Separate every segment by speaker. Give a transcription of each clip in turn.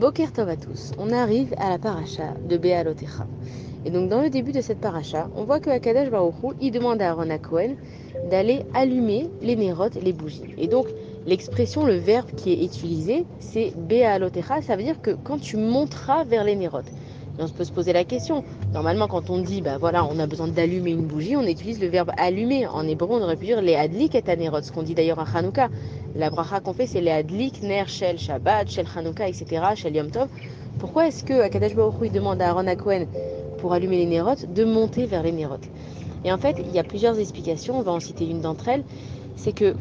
Speaker 1: Boker Tov à tous, on arrive à la paracha de Be'alotecha. Et donc dans le début de cette paracha, on voit que Akadosh Baruch Hu, il demande à Aaron HaKohen d'aller allumer les nérotes, les bougies. Et donc l'expression, le verbe qui est utilisé, c'est Be'alotecha, ça veut dire que quand tu monteras vers les nérotes. Et on peut se poser la question, normalement quand on dit, voilà, on a besoin d'allumer une bougie, on utilise le verbe allumer. En hébreu, on aurait pu dire les adlik et anerot, ce qu'on dit d'ailleurs à Hanouka. La bracha qu'on fait, c'est les adlik, ner, shel Shabbat, shel Hanouka, etc., shel Yom Tov. Pourquoi est-ce que Akadosh Baruch Hu demande à Aaron HaKohen, pour allumer les nérotes, de monter vers les nérotes? Et en fait, il y a plusieurs explications, on va en citer une d'entre elles. C'est que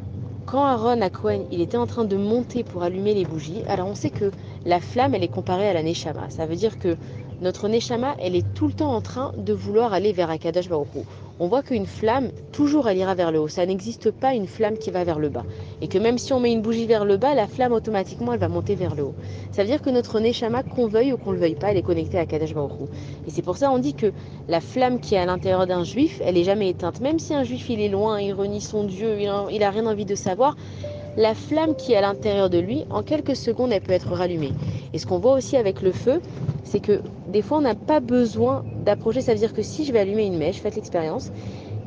Speaker 1: quand Aaron HaKohen, il était en train de monter pour allumer les bougies, alors on sait que la flamme, elle est comparée à la Neshama. Ça veut dire que notre Neshama, elle est tout le temps en train de vouloir aller vers Akadosh Baruch Hu. On voit qu'une flamme, toujours elle ira vers le haut. Ça n'existe pas une flamme qui va vers le bas. Et que même si on met une bougie vers le bas, la flamme automatiquement, elle va monter vers le haut. Ça veut dire que notre Neshama, qu'on veuille ou qu'on ne le veuille pas, elle est connectée à Akadosh Baruch Hu. Et c'est pour ça on dit que la flamme qui est à l'intérieur d'un juif, elle n'est jamais éteinte. Même si un juif, il est loin, il renie son Dieu, il n'a rien envie de savoir, la flamme qui est à l'intérieur de lui, en quelques secondes, elle peut être rallumée. Et ce qu'on voit aussi avec le feu, c'est que des fois, on n'a pas besoin d'approcher. Ça veut dire que si je vais allumer une mèche, faites l'expérience,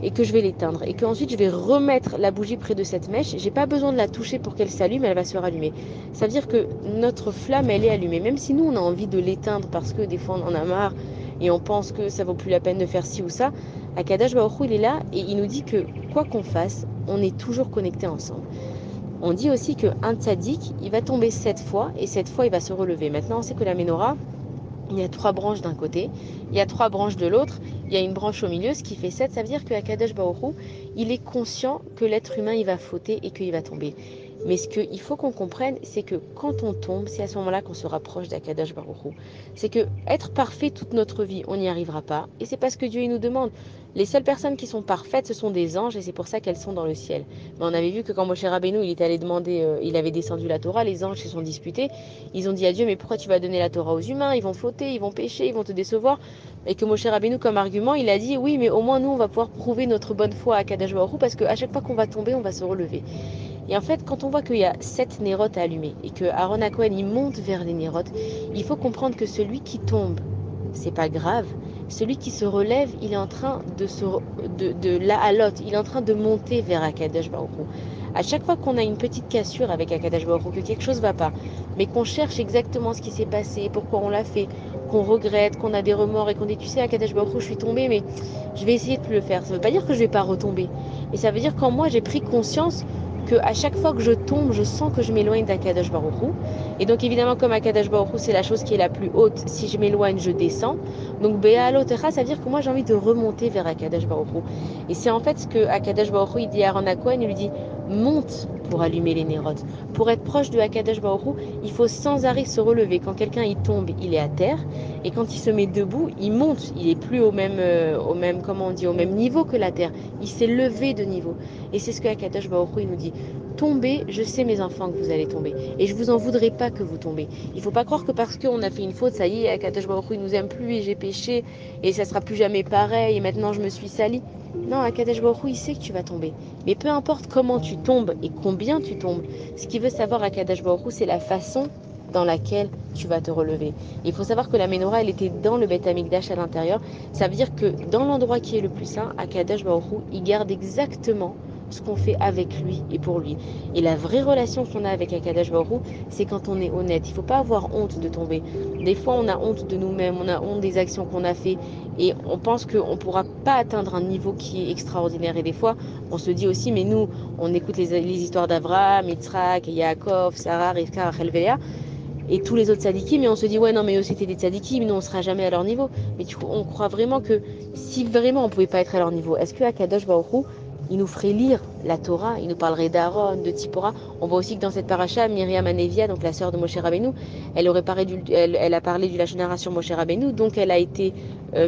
Speaker 1: et que je vais l'éteindre, et qu'ensuite je vais remettre la bougie près de cette mèche, j'ai pas besoin de la toucher pour qu'elle s'allume, elle va se rallumer. Ça veut dire que notre flamme, elle est allumée. Même si nous, on a envie de l'éteindre parce que des fois, on en a marre, et on pense que ça vaut plus la peine de faire ci ou ça, Akadosh Baruch Hu, il est là, et il nous dit que quoi qu'on fasse, on est toujours connectés ensemble. On dit aussi qu'un tzaddik, il va tomber 7 fois et 7 fois il va se relever. Maintenant, on sait que la menorah, il y a 3 branches d'un côté, il y a 3 branches de l'autre, il y a une branche au milieu, ce qui fait 7. Ça veut dire que Akadosh Baruch Hu, il est conscient que l'être humain, il va fauter et qu'il va tomber. Mais ce qu'il faut qu'on comprenne, c'est que quand on tombe, c'est à ce moment-là qu'on se rapproche d'Akadosh Baruch Hu. C'est que être parfait toute notre vie, on n'y arrivera pas. Et c'est pas ce que Dieu il nous demande. Les seules personnes qui sont parfaites, ce sont des anges, et c'est pour ça qu'elles sont dans le ciel. Mais on avait vu que quand Moshe Rabbeinu, il était allé demander, il avait descendu la Torah, les anges se sont disputés. Ils ont dit à Dieu, mais pourquoi tu vas donner la Torah aux humains? Ils vont fauter, ils vont pécher, ils vont te décevoir. Et que Moshe Rabbeinu, comme argument, il a dit, oui, mais au moins nous, on va pouvoir prouver notre bonne foi à Kadosh Baruch Hu, parce qu'à chaque fois qu'on va tomber, on va se relever. Et en fait, quand on voit qu'il y a 7 nérotes à allumer et que Aaron HaKohen, il monte vers les nérotes, il faut comprendre que celui qui tombe, c'est pas grave. Celui qui se relève, il est en train de la halote, il est en train de monter vers Akadosh Baruch Hu. À chaque fois qu'on a une petite cassure avec Akadosh Baruch Hu, que quelque chose ne va pas, mais qu'on cherche exactement ce qui s'est passé, pourquoi on l'a fait, qu'on regrette, qu'on a des remords et qu'on dit, tu sais, Akadosh Baruch Hu, je suis tombée, mais je vais essayer de plus le faire. Ça ne veut pas dire que je ne vais pas retomber, mais ça veut dire qu'en moi, j'ai pris conscience que à chaque fois que je tombe, je sens que je m'éloigne d'Akadosh Baruch Hu. Et donc évidemment, comme Akadosh Baruch Hu, c'est la chose qui est la plus haute, si je m'éloigne, je descends. Donc Be'alotecha, ça veut dire que moi j'ai envie de remonter vers Akadosh Baruch Hu. Et c'est en fait ce que Akadosh Baruch Hu, il dit à Aaron HaKohen, il lui dit, monte pour allumer les nérotes. Pour être proche de Akadosh Baruch Hu, il faut sans arrêt se relever. Quand quelqu'un il tombe, il est à terre. Et quand il se met debout, il monte. Il est plus comment on dit, au même niveau que la terre. Il s'est levé de niveau. Et c'est ce que Akadosh Baruch Hu, il nous dit. Tombez, je sais mes enfants que vous allez tomber. Et je vous en voudrais pas que vous tombez. Il faut pas croire que parce qu'on a fait une faute, ça y est, Akadosh Baruch Hu, il nous aime plus et j'ai péché et ça sera plus jamais pareil et maintenant je me suis sali. Non, Akadosh Baruch Hu, il sait que tu vas tomber. Mais peu importe comment tu tombes et combien tu tombes, ce qu'il veut savoir Akadosh Baruch Hu, c'est la façon dans laquelle tu vas te relever. Il faut savoir que la menorah, elle était dans le Beth Amikdash à l'intérieur. Ça veut dire que dans l'endroit qui est le plus saint, Akadosh Baruch Hu, il garde exactement ce qu'on fait avec lui et pour lui. Et la vraie relation qu'on a avec Akadosh Baruch Hu, c'est quand on est honnête. Il ne faut pas avoir honte de tomber. Des fois, on a honte de nous-mêmes, on a honte des actions qu'on a fait et on pense qu'on ne pourra pas atteindre un niveau qui est extraordinaire. Et des fois, on se dit aussi, mais nous, on écoute les histoires d'Abraham, Yitzhak, Yaakov, Sarah, Rivka, Rachel, Léa et tous les autres tzadikim, mais on se dit, ouais, non, mais eux, c'était des tzadikim, nous, on ne sera jamais à leur niveau. Mais du coup, on croit vraiment que si vraiment on ne pouvait pas être à leur niveau, est-ce que Akadosh Baruch Hu, il nous ferait lire la Torah, il nous parlerait d'Aaron, de Tzipora. On voit aussi que dans cette paracha, Myriam Anevia, donc la sœur de Moshe Rabbeinu, elle a parlé du Lachon Hara sur Moshe Rabbeinu, donc elle a été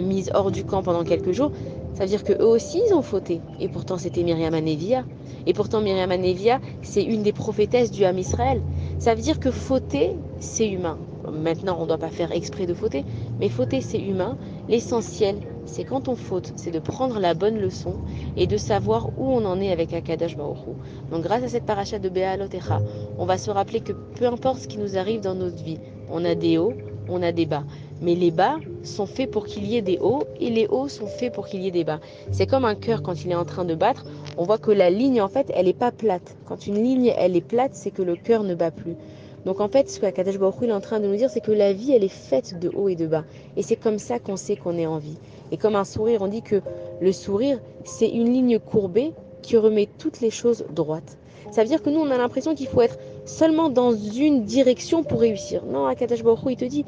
Speaker 1: mise hors du camp pendant quelques jours. Ça veut dire qu'eux aussi, ils ont fauté. Et pourtant, c'était Myriam Anevia. Et pourtant, Myriam Anevia, c'est une des prophétesses du Ham Israël. Ça veut dire que fauter, c'est humain. Maintenant, on ne doit pas faire exprès de fauter, mais fauter, c'est humain. L'essentiel, c'est quand on faute, c'est de prendre la bonne leçon et de savoir où on en est avec Akadosh Baruch Hu. Donc grâce à cette paracha de Be'alotecha, on va se rappeler que peu importe ce qui nous arrive dans notre vie, On a des hauts, on a des bas. Mais les bas sont faits pour qu'il y ait des hauts et les hauts sont faits pour qu'il y ait des bas. C'est comme un cœur quand il est en train de battre, on voit que la ligne en fait elle n'est pas plate. Quand une ligne elle est plate, c'est que le cœur ne bat plus. Donc en fait ce qu'Akadosh Baruch Hu est en train de nous dire, c'est que la vie elle est faite de hauts et de bas. Et c'est comme ça qu'on sait qu'on est en vie. Et comme un sourire, on dit que le sourire c'est une ligne courbée qui remet toutes les choses droites. Ça veut dire que nous on a l'impression qu'il faut être seulement dans une direction pour réussir. Non, Akadosh Baruch Hu il te dit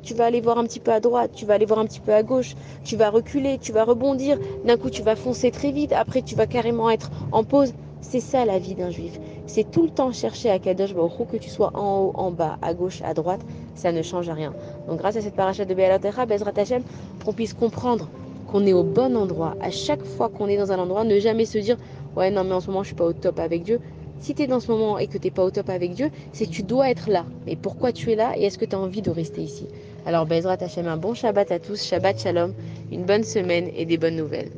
Speaker 1: tu vas aller voir un petit peu à droite, tu vas aller voir un petit peu à gauche, tu vas reculer, tu vas rebondir, d'un coup tu vas foncer très vite, après tu vas carrément être en pause. C'est ça la vie d'un juif. C'est tout le temps chercher à Kadosh Baruch Hu, que tu sois en haut, en bas, à gauche, à droite, ça ne change rien. Donc grâce à cette paracha de Be'alotecha, Bezrat Hashem, qu'on puisse comprendre qu'on est au bon endroit. À chaque fois qu'on est dans un endroit, ne jamais se dire ouais non mais en ce moment je suis pas au top avec Dieu. Si tu es dans ce moment et que tu n'es pas au top avec Dieu, c'est que tu dois être là. Mais pourquoi tu es là et est-ce que tu as envie de rester ici? Alors, Bezrat Hashem, un bon Shabbat à tous, Shabbat Shalom, une bonne semaine et des bonnes nouvelles.